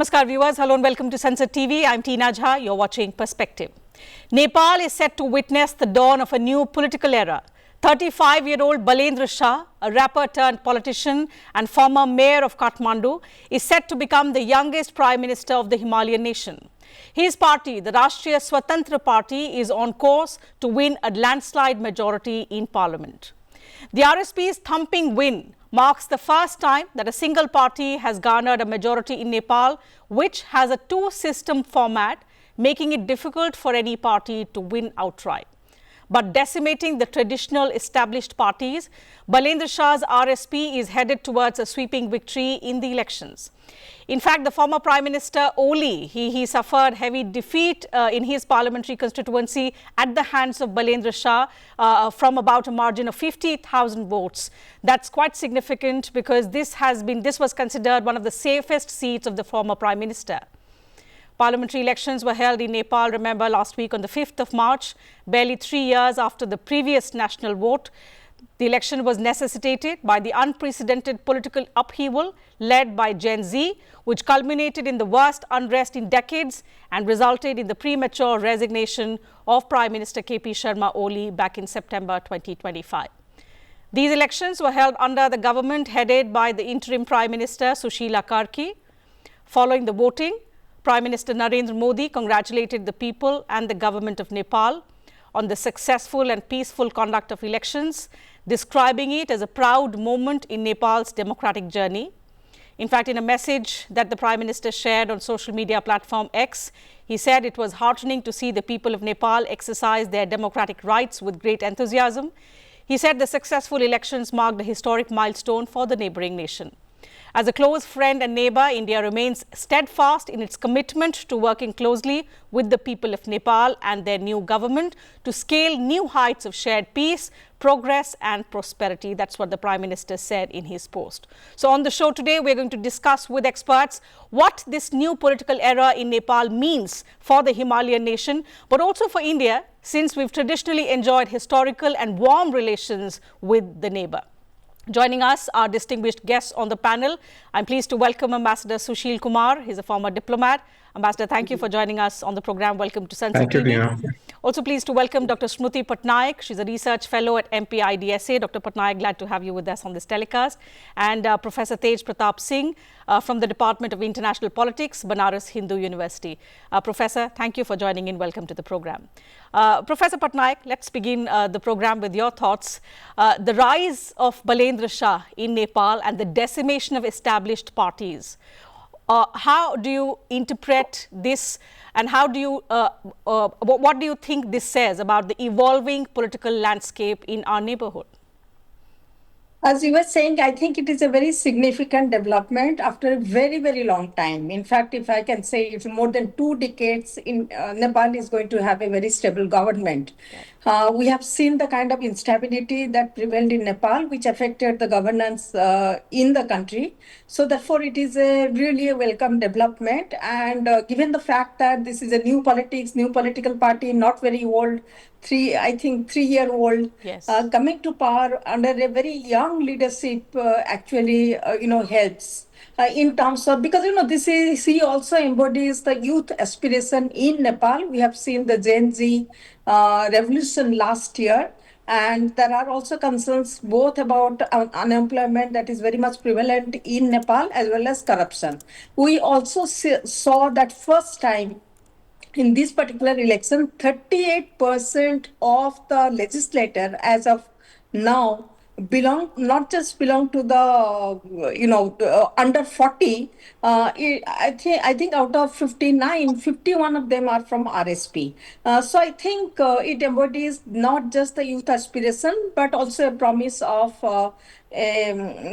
Namaskar viewers, hello and welcome to Sansad TV. I'm Teena Jha, you're watching Perspective. Nepal is set to witness the dawn of a new political era. 35-year-old Balendra Shah, a rapper turned politician and former mayor of Kathmandu, is set to become the youngest prime minister of the Himalayan nation. His party, the Rajya Swatantra Party, is on course to win a landslide majority in parliament. The RSP's thumping win marks the first time that a single party has garnered a majority in Nepal, which has a two-system format, making it difficult for any party to win outright. But decimating the traditional established parties, Balendra Shah's RSP is headed towards a sweeping victory in the elections. In fact, the former Prime Minister Oli, he suffered heavy defeat in his parliamentary constituency at the hands of Balendra Shah from about a margin of 50,000 votes. That's quite significant because this was considered one of the safest seats of the former Prime Minister. Parliamentary elections were held in Nepal, remember, last week on the 5th of March, barely 3 years after the previous national vote. The election was necessitated by the unprecedented political upheaval led by Gen Z, which culminated in the worst unrest in decades and resulted in the premature resignation of Prime Minister KP Sharma Oli back in September 2025. These elections were held under the government headed by the interim Prime Minister Sushil. Following the voting, Prime Minister Narendra Modi congratulated the people and the government of Nepal on the successful and peaceful conduct of elections, describing it as a proud moment in Nepal's democratic journey. In fact, in a message that the Prime Minister shared on social media platform X, he said it was heartening to see the people of Nepal exercise their democratic rights with great enthusiasm. He said the successful elections marked a historic milestone for the neighboring nation. As a close friend and neighbor, India remains steadfast in its commitment to working closely with the people of Nepal and their new government to scale new heights of shared peace, progress and prosperity. That's what the Prime Minister said in his post. So on the show today, we're going to discuss with experts what this new political era in Nepal means for the Himalayan nation, but also for India, since we've traditionally enjoyed historical and warm relations with the neighbor. Joining us are distinguished guests on the panel. I'm pleased to welcome Ambassador Sushil Kumar. He's a former diplomat. Ambassador, thank you for joining us on the program. Welcome to Sansad TV. Also pleased to welcome Dr. Smruti Pattanaik. She's a research fellow at MP-IDSA. Dr. Pattanaik, glad to have you with us on this telecast. And Professor Pratap Singh from the Department of International Politics, Banaras Hindu University. Professor, thank you for joining in. Welcome to the program. Professor Pattanaik, let's begin the program with your thoughts. The rise of Balendra Shah in Nepal and the decimation of established parties. How do you interpret this, and how do you, what do you think this says about the evolving political landscape in our neighborhood? As you were saying, I think it is a very significant development after a very, very long time. In fact, if I can say, it's more than 2 decades in Nepal is going to have a very stable government. We have seen the kind of instability that prevailed in Nepal, which affected the governance in the country. So therefore, it is really a welcome development. And given the fact that this is a new political party, not very old, 3-year-old, yes, coming to power under a very young leadership actually, helps. In terms of, because, he also embodies the youth aspiration in Nepal. We have seen the Gen Z revolution last year. And there are also concerns both about unemployment that is very much prevalent in Nepal as well as corruption. We also saw that first time in this particular election, 38% of the legislator as of now not just belong to the under 40. I think out of 59, 51 of them are from RSP. So I think it embodies not just the youth aspiration but also a promise of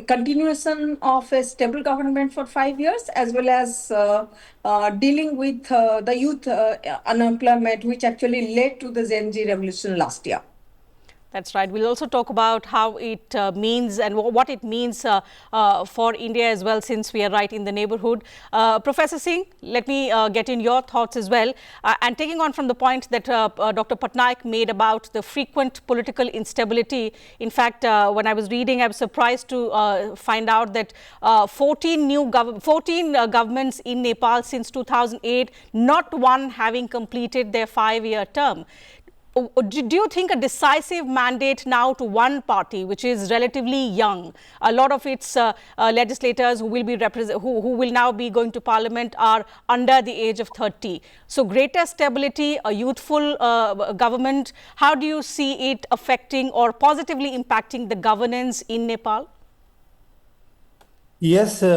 continuation of a stable government for 5 years, as well as dealing with the youth unemployment, which actually led to the Gen Z revolution last year. That's right. We'll also talk about how it means and what it means for India as well, since we are right in the neighborhood. Professor Singh, let me get in your thoughts as well. And taking on from the point that Dr. Pattanaik made about the frequent political instability. In fact, when I was reading, I was surprised to find out that 14 governments in Nepal since 2008, not one having completed their 5-year term. Do you think a decisive mandate now to one party, which is relatively young, a lot of its legislators who will now be going to parliament are under the age of 30. So greater stability, a youthful government, how do you see it affecting or positively impacting the governance in Nepal? Yes, it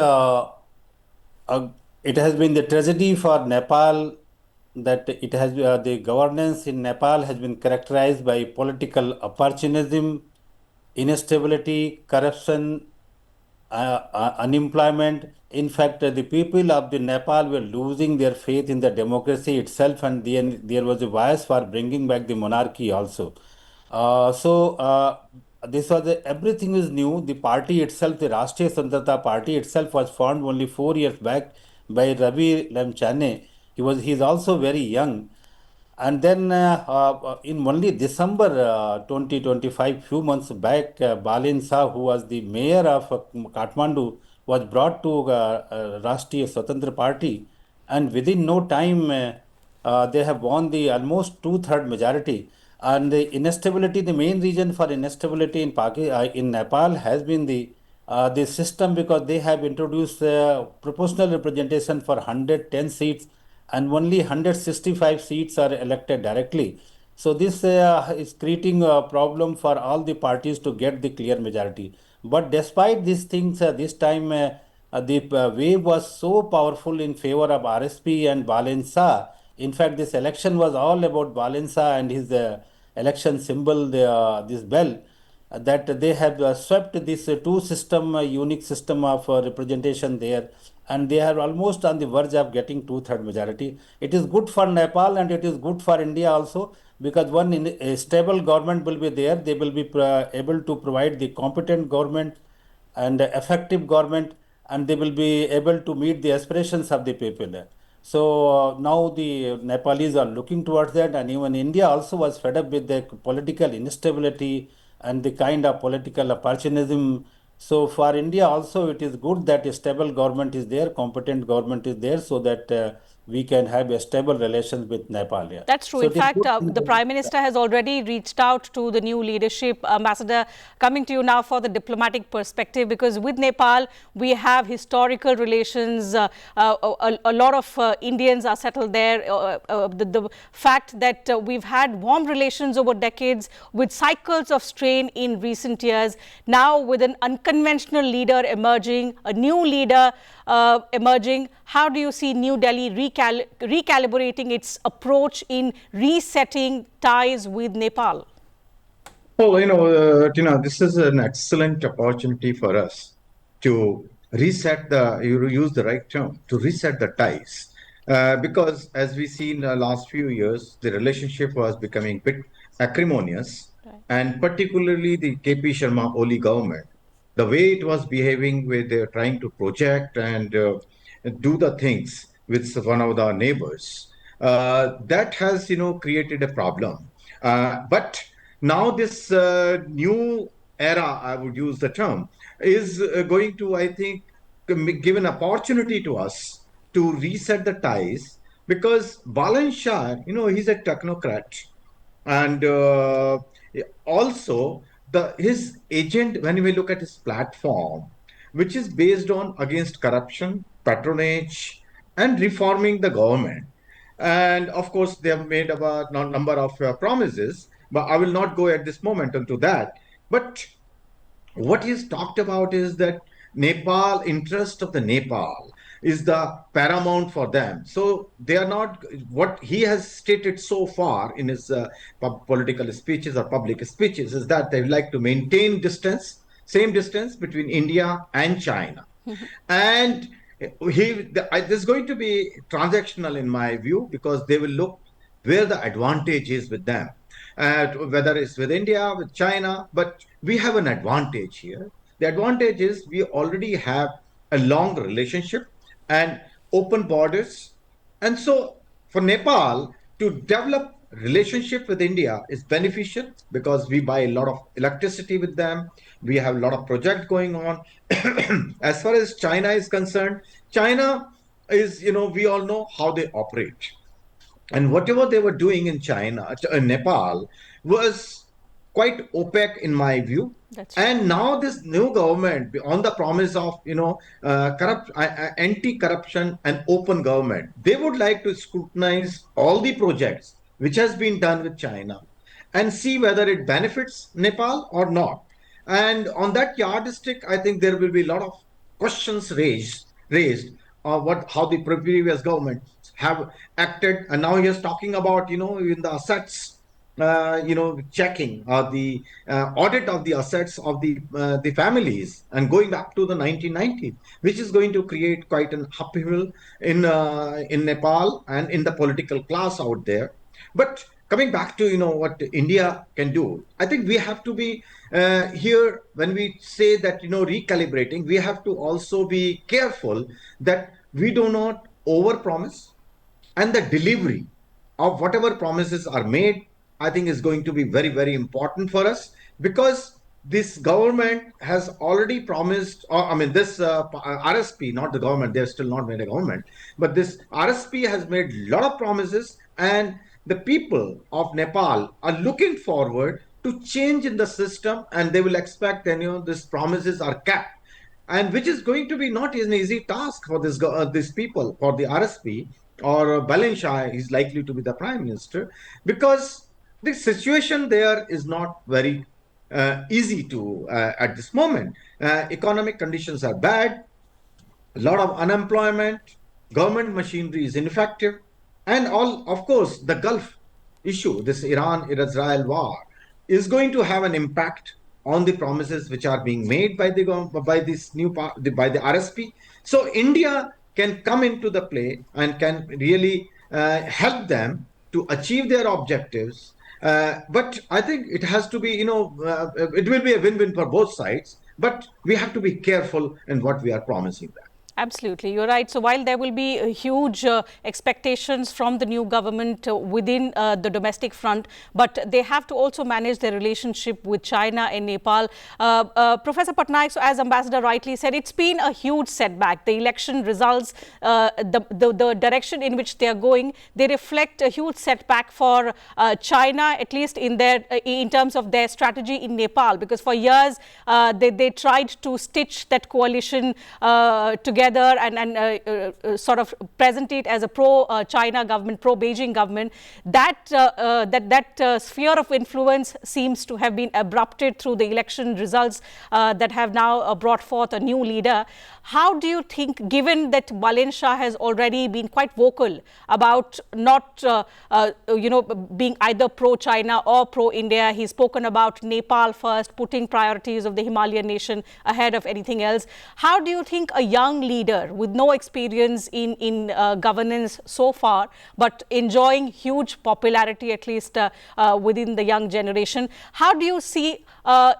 has been the tragedy for Nepal that it has the governance in Nepal has been characterized by political opportunism, instability, corruption, unemployment. In fact, the people of the Nepal were losing their faith in the democracy itself, and then there was a bias for bringing back the monarchy also. This was everything is new. The party itself, the Rashtriya Sandata party itself, was formed only 4 years back by Ravi Lamchane. He is also very young. And then in only December 2025, few months back, Balin Shah, who was the mayor of Kathmandu, was brought to Rashtriya Swatantra Party, and within no time they have won the almost two-third majority. And the instability, the main reason for instability in Nepal has been the system, because they have introduced proportional representation for 110 seats, and only 165 seats are elected directly. So this is creating a problem for all the parties to get the clear majority. But despite these things, this time the wave was so powerful in favor of RSP and Balen Shah. In fact, this election was all about Balen Shah and his election symbol, this bell, that they have swept this unique system of representation there, and they are almost on the verge of getting two-third majority. It is good for Nepal and it is good for India also, because a stable government will be there. They will be able to provide the competent government and effective government, and they will be able to meet the aspirations of the people. So now the Nepalese are looking towards that, and even India also was fed up with the political instability and the kind of political opportunism. So for India also, it is good that a stable government is there, competent government is there, so that we can have a stable relations with Nepal. Yeah. That's true. So in fact, the Prime Minister has already reached out to the new leadership. Ambassador, coming to you now for the diplomatic perspective, because with Nepal, we have historical relations. A lot of Indians are settled there. The fact that we've had warm relations over decades with cycles of strain in recent years. Now, with an unconventional leader emerging, a new leader emerging, how do you see New Delhi recalibrating its approach in resetting ties with Nepal? Well, Tina, this is an excellent opportunity for us to you use the right term, to reset the ties. Because as we see in the last few years, the relationship was becoming a bit acrimonious, and particularly the KP Sharma Oli government, the way it was behaving with trying to project and do the things with one of the neighbors, that has, created a problem. But now this new era, I would use the term, is going to, I think, give an opportunity to us to reset the ties, because Balan Shah, he's a technocrat, and also his agent, when we look at his platform, which is based on against corruption, patronage, and reforming the government. And of course, they have made a number of promises, but I will not go at this moment into that. But what he's talked about is that Nepal, interest of the Nepal is the paramount for them. So they are not, what he has stated so far in his political speeches or public speeches is that they like to maintain same distance between India and China. And this is going to be transactional in my view, because they will look where the advantage is with them, whether it's with India, with China, but we have an advantage here. The advantage is we already have a long relationship and open borders. And so for Nepal to develop relationship with India is beneficial because we buy a lot of electricity with them. We have a lot of projects going on. As far as China is concerned, China is, we all know how they operate. And whatever they were doing in China, Nepal, was quite opaque in my view. That's right. And now this new government, on the promise of anti-corruption and open government, they would like to scrutinize all the projects which has been done with China and see whether it benefits Nepal or not. And on that yardstick, I think there will be a lot of questions raised what how the previous government have acted. And now he is talking about in the assets checking or the audit of the assets of the families and going back to the 1990s, which is going to create quite an upheaval in Nepal and in the political class out there. But coming back to what India can do, I think we have to be here when we say that recalibrating. We have to also be careful that we do not overpromise, and the delivery of whatever promises are made, I think, is going to be very, very important for us, because this government has already promised, or I mean, this RSP, not the government, they've still not made a government, but this RSP has made a lot of promises, and the people of Nepal are looking forward to change in the system, and they will expect, these promises are kept, and which is going to be not an easy task for these people, for the RSP or Balin Shah is likely to be the prime minister, because the situation there is not very easy to at this moment. Economic conditions are bad, a lot of unemployment, government machinery is ineffective, and all, of course, the Gulf issue, this Iran-Israel war, is going to have an impact on the promises which are being made by this new by the RSP. So India can come into the play and can really help them to achieve their objectives. But I think it has to be, it will be a win-win for both sides. But we have to be careful in what we are promising them. Absolutely, you're right. So while there will be huge expectations from the new government within the domestic front, but they have to also manage their relationship with China and Nepal. Professor Pattanaik, so as Ambassador rightly said, it's been a huge setback. The election results, the direction in which they are going, they reflect a huge setback for China, at least in terms of their strategy in Nepal, because for years they tried to stitch that coalition together and sort of present it as a pro-China government, pro-Beijing government. That sphere of influence seems to have been abrupted through the election results that have now brought forth a new leader. How do you think, given that Balin Shah has already been quite vocal about not, being either pro-China or pro-India, he's spoken about Nepal first, putting priorities of the Himalayan nation ahead of anything else. How do you think a young leader with no experience in governance so far, but enjoying huge popularity, at least within the young generation, how do you see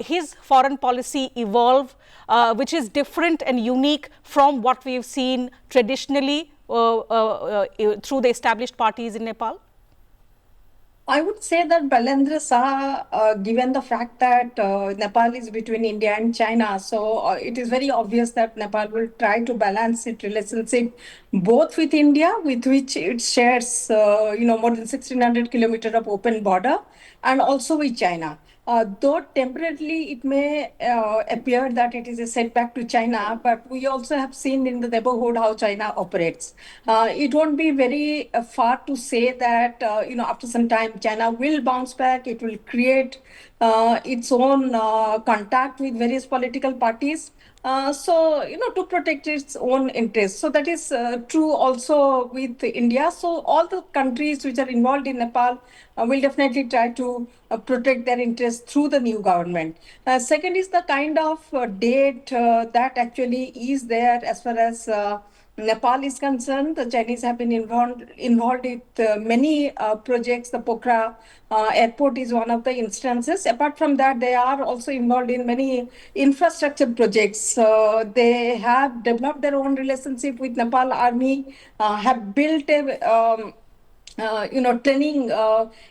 his foreign policy evolve, which is different and unique from what we've seen traditionally through the established parties in Nepal? I would say that Balendra Shah, given the fact that Nepal is between India and China, so it is very obvious that Nepal will try to balance its relationship both with India, with which it shares, more than 1,600 kilometers of open border, and also with China. Though temporarily it may appear that it is a setback to China, but we also have seen in the neighborhood how China operates. It won't be very far to say that, after some time, China will bounce back. It will create its own contact with various political parties. To protect its own interests. So that is true also with India. So all the countries which are involved in Nepal will definitely try to protect their interests through the new government. Second is the kind of date that actually is there as far as Nepal is concerned, the Chinese have been involved with many projects. The Pokhara airport is one of the instances. Apart from that, they are also involved in many infrastructure projects. They have developed their own relationship with Nepal army, have built a training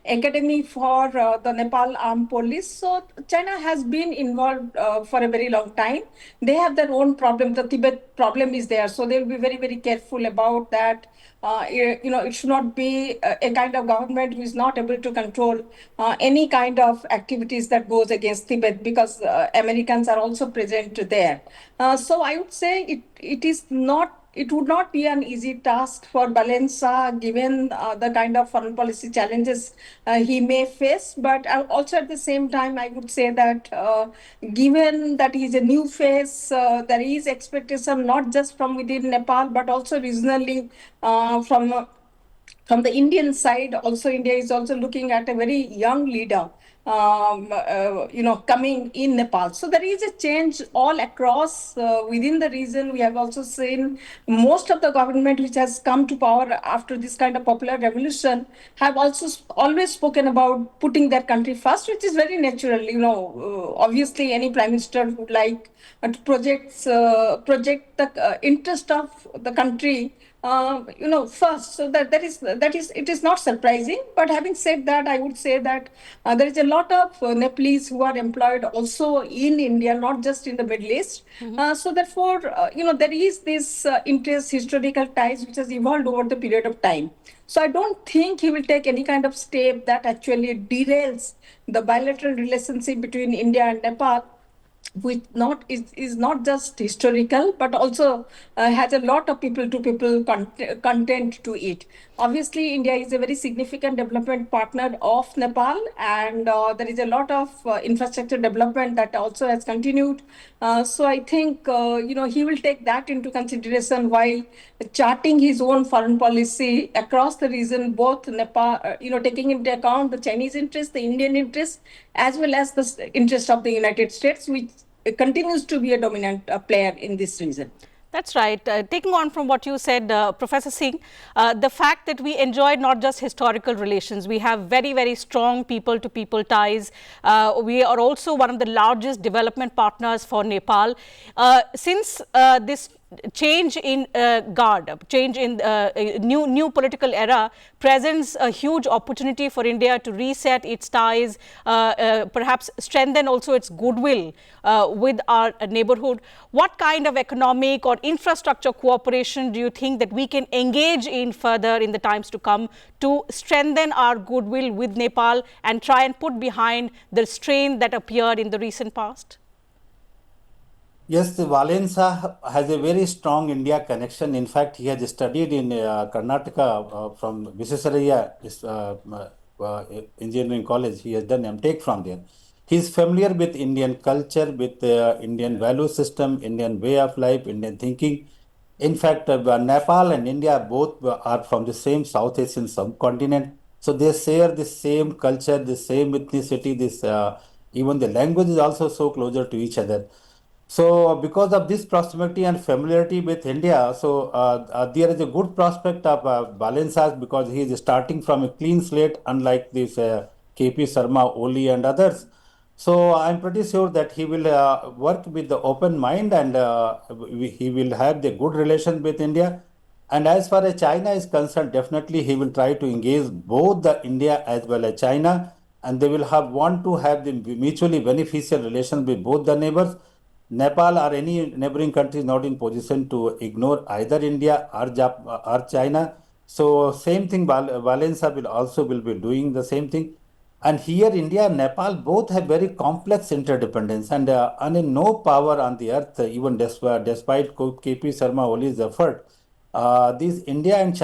academy for the Nepal armed police. So China has been involved for a very long time. They have their own problem. The Tibet problem is there, so they'll be very, very careful about that. It should not be a kind of government who is not able to control any kind of activities that goes against Tibet, because Americans are also present there. So I would say it would not be an easy task for Valensa, given the kind of foreign policy challenges he may face. But also at the same time, I would say that given that he's a new face, there is expectation not just from within Nepal, but also regionally from the Indian side. Also, India is also looking at a very young leader, coming in Nepal. So there is a change all across within the region. We have also seen most of the government which has come to power after this kind of popular revolution have also always spoken about putting their country first, which is very natural. Obviously, any prime minister would like to project the interest of the country first. So that is it is not surprising. But having said that, I would say that there is a lot of Nepalese who are employed also in India, not just in the Middle East. So therefore, there is this interest, historical ties, which has evolved over the period of time. So I don't think he will take any kind of step that actually derails the bilateral relationship between India and Nepal, which is not just historical, but also has a lot of people to people content to it. Obviously, India is a very significant development partner of Nepal, and there is a lot of infrastructure development that also has continued. So I think he will take that into consideration while charting his own foreign policy across the region, both Nepal, taking into account the Chinese interest, the Indian interest, as well as the interest of the United States, which continues to be a dominant player in this region. That's right. Taking on from what you said, Professor Singh, the fact that we enjoy not just historical relations, we have very, very strong people-to-people ties. We are also one of the largest development partners for Nepal. Since this change in guard, change in new political era presents a huge opportunity for India to reset its ties, perhaps strengthen also its goodwill with our neighborhood. What kind of economic or infrastructure cooperation do you think that we can engage in further in the times to come to strengthen our goodwill with Nepal and try and put behind the strain that appeared in the recent past? Yes, Valensa has a very strong India connection. In fact, he has studied in Karnataka from Visvesvaraya Engineering College. He has done MTech from there. He is familiar with Indian culture, with Indian value system, Indian way of life, Indian thinking. In fact, Nepal and India both are from the same South Asian subcontinent. So they share the same culture, the same ethnicity, even the language is also so closer to each other. So, because of this proximity and familiarity with India, so there is a good prospect of Balansas, because he is starting from a clean slate, unlike this KP Sharma, Oli, and others. So, I'm pretty sure that he will work with the open mind, and he will have the good relations with India. And as far as China is concerned, definitely he will try to engage both the India as well as China, and they will want to have the mutually beneficial relations with both the neighbors. Nepal or any neighboring country is not in position to ignore either India or China. So same thing, Valensa will be doing the same thing. And here India and Nepal both have very complex interdependence, and no power on the earth, even despite KP Sharma Oli's effort, these India and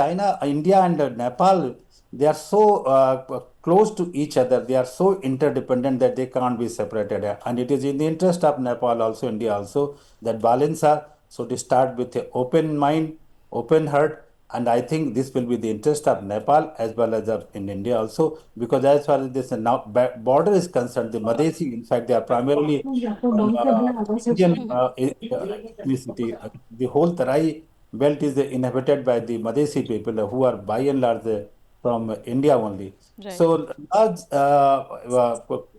Nepal, they are so close to each other, they are so interdependent that they can't be separated. And it is in the interest of Nepal also, India also, that Valensa should start with an open mind, open heart. And I think this will be the interest of Nepal as well as in India also, because as far as this border is concerned, the Madhesi, in fact, they are primarily from Indian ethnicity. The whole Tarai belt is inhabited by the Madhesi people who are by and large from India only. Right. So large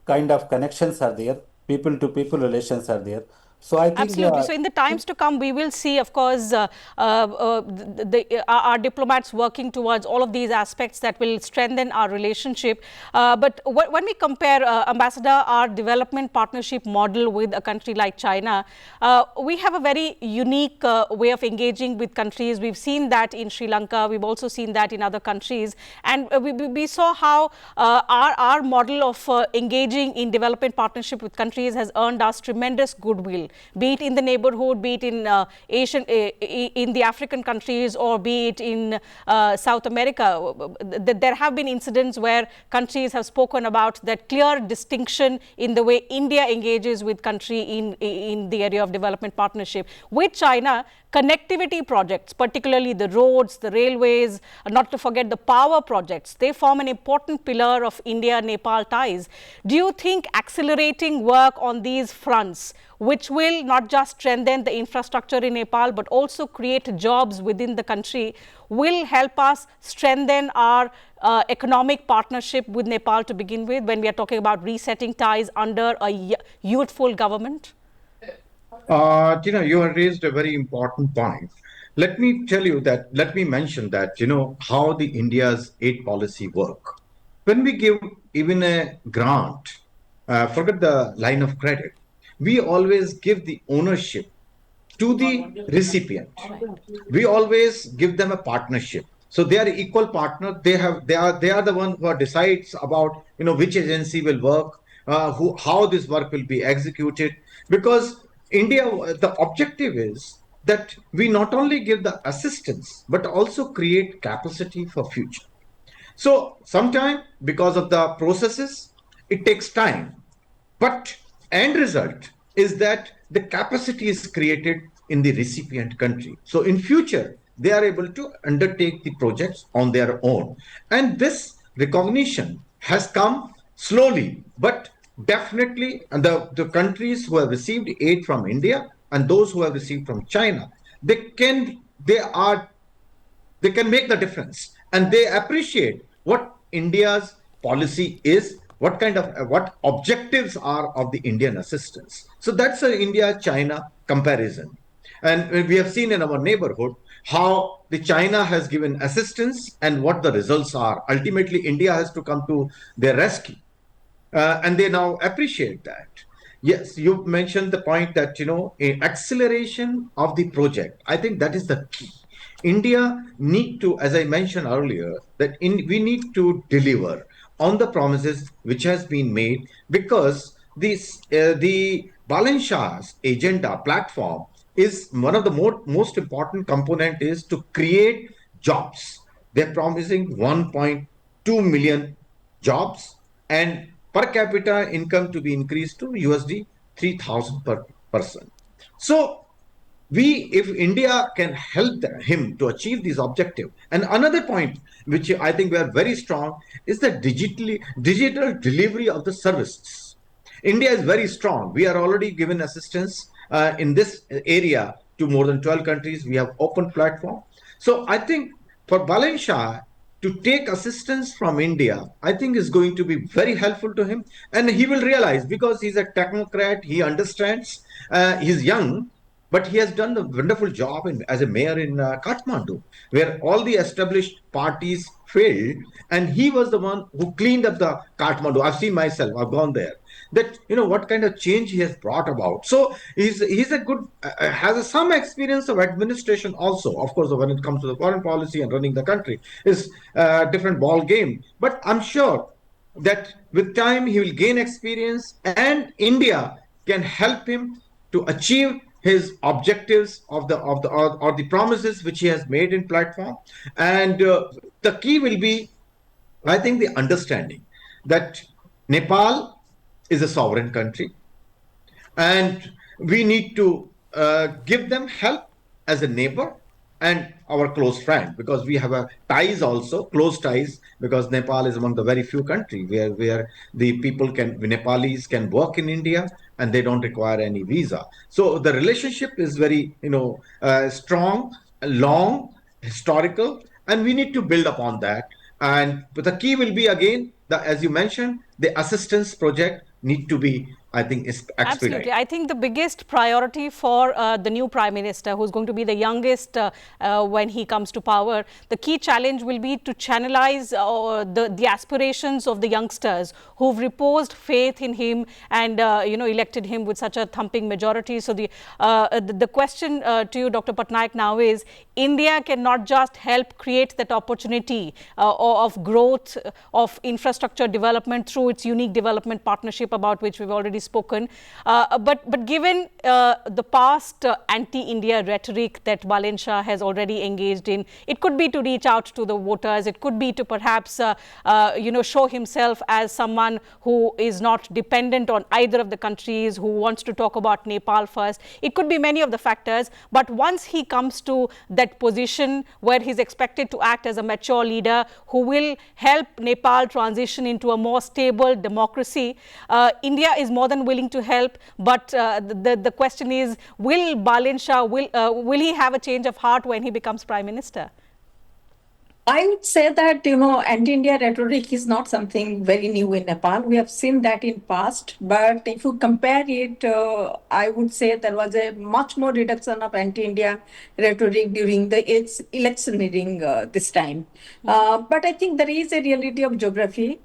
kind of connections are there, people to people relations are there. So I think Absolutely. So in the times to come, we will see, of course, our diplomats working towards all of these aspects that will strengthen our relationship. But when we compare, Ambassador, our development partnership model with a country like China, we have a very unique way of engaging with countries. We've seen that in Sri Lanka. We've also seen that in other countries. And we saw how our model of engaging in development partnership with countries has earned us tremendous goodwill, be it in the neighborhood, be it in in the African countries, or be it in South America. There have been incidents where countries have spoken about that clear distinction in the way India engages with country in the area of development partnership. With China, connectivity projects, particularly the roads, the railways, not to forget the power projects, they form an important pillar of India-Nepal ties. Do you think accelerating work on these fronts, which will not just strengthen the infrastructure in Nepal, but also create jobs within the country, will help us strengthen our economic partnership with Nepal to begin with, when we are talking about resetting ties under a youthful government? Tina, you have raised a very important point. Let me mention that, how the India's aid policy work. When we give even a grant, forget the line of credit, we always give the ownership to the recipient. We always give them a partnership. So they are equal partner. They are the one who decides about which agency will work, how this work will be executed. Because India, the objective is that we not only give the assistance but also create capacity for future. So sometimes because of the processes, it takes time. But end result is that the capacity is created in the recipient country. So in future, they are able to undertake the projects on their own. And this recognition has come slowly, but definitely the countries who have received aid from India and those who have received from China, they are they can make the difference, and they appreciate what India's policy is, what kind of what objectives are of the Indian assistance. So that's an India China comparison. And we have seen in our neighborhood how the China has given assistance and what the results are. Ultimately, India has to come to their rescue, and they now appreciate that. Yes, you mentioned the point that acceleration of the project. I think that is the key. India need to, as I mentioned earlier, we need to deliver on the promises which has been made, because the Balanshah's agenda platform is one of the most important component is to create jobs. They're promising 1.2 million jobs and per capita income to be increased to USD 3,000 per person. So if India can help him to achieve this objective. And another point which I think we are very strong is the digital delivery of the services. India is very strong. We are already given assistance in this area to more than 12 countries. We have open platform. So I think for Balin Shah to take assistance from India, I think is going to be very helpful to him. And he will realize, because he's a technocrat, he understands, he's young, but he has done a wonderful job as a mayor in Kathmandu, where all the established parties failed, and he was the one who cleaned up the Kathmandu. I've seen myself, I've gone there. That what kind of change he has brought about. So he's a good has some experience of administration also. Of course, when it comes to the foreign policy and running the country is a different ball game. But I'm sure that with time he will gain experience, and India can help him to achieve his objectives or the promises which he has made in platform. And the key will be, I think, the understanding that Nepal is a sovereign country, and we need to give them help as a neighbor and our close friend, because we have ties also, close ties, because Nepal is among the very few countries where the Nepalis can work in India and they don't require any visa. So the relationship is very strong, long, historical, and we need to build upon that. And the key will be again, as you mentioned, the assistance project need to be, I think, expedited. Absolutely. I think the biggest priority for the new Prime Minister, who's going to be the youngest when he comes to power, the key challenge will be to channelize the aspirations of the youngsters who've reposed faith in him and, elected him with such a thumping majority. So the question to you, Dr. Pattanaik, now is, India cannot just help create that opportunity of growth, of infrastructure development through its unique development partnership about which we've already spoken. But given the past anti-India rhetoric that Balen Shah has already engaged in, it could be to reach out to the voters, it could be to perhaps, show himself as someone who is not dependent on either of the countries, who wants to talk about Nepal first. It could be many of the factors, but once he comes to that position where he's expected to act as a mature leader who will help Nepal transition into a more stable democracy, India is more than willing to help. But the question is, will Balen Shah, will he have a change of heart when he becomes Prime Minister? I would say that, anti-India rhetoric is not something very new in Nepal. We have seen that in past, but if you compare it, I would say there was a much more reduction of anti-India rhetoric during the electioneering this time. But I think there is a reality of geography.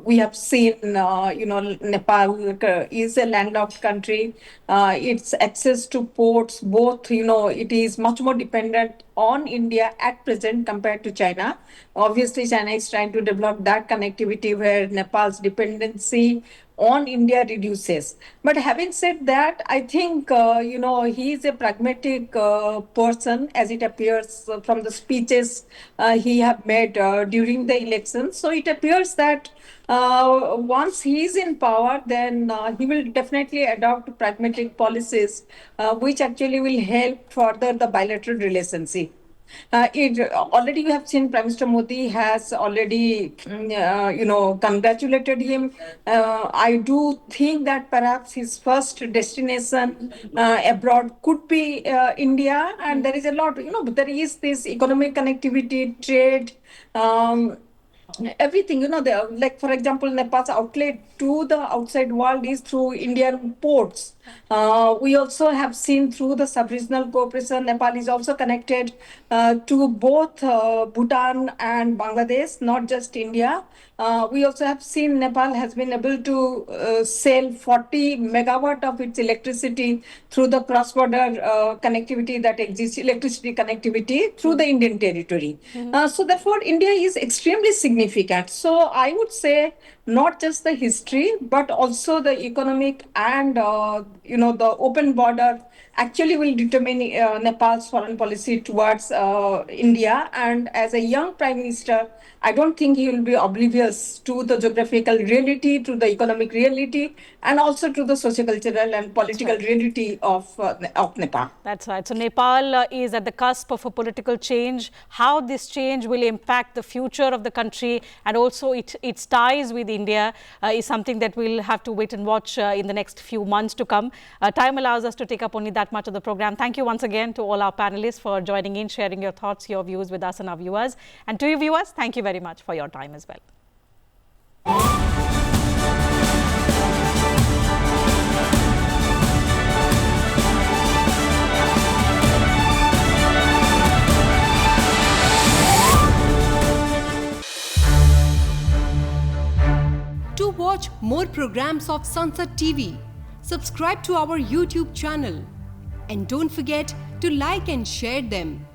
We have seen, Nepal is a landlocked country. Its access to ports, both, it is much more dependent on India at present compared to China. Obviously, China is trying to develop that connectivity where Nepal's dependency on India reduces. But having said that, I think, he is a pragmatic person, as it appears from the speeches he have made during the election. So it appears that once he is in power, then he will definitely adopt pragmatic policies, which actually will help further the bilateral relationship. Already we have seen Prime Minister Modi has already, congratulated him. I do think that perhaps his first destination abroad could be India, and there is a lot, there is this economic connectivity, trade, everything, like for example, Nepal's outlet to the outside world is through Indian ports. We also have seen through the sub-regional cooperation, Nepal is also connected to both Bhutan and Bangladesh, not just India. We also have seen Nepal has been able to sell 40 megawatt of its electricity through the cross-border connectivity that exists, electricity connectivity through the Indian territory. So therefore, India is extremely significant. So I would say not just the history, but also the economic and, the open border actually will determine Nepal's foreign policy towards India. And as a young Prime Minister, I don't think he will be oblivious to the geographical reality, to the economic reality, and also to the socio-cultural and political reality of Nepal. That's right. So Nepal is at the cusp of a political change. How this change will impact the future of the country and also its ties with India is something that we'll have to wait and watch in the next few months to come. Time allows us to take up only that much of the program. Thank you once again to all our panelists for joining in, sharing your thoughts, your views with us and our viewers. And to you viewers, thank you very much for your time as well. To watch more programs of Sansad TV, subscribe to our YouTube channel and don't forget to like and share them.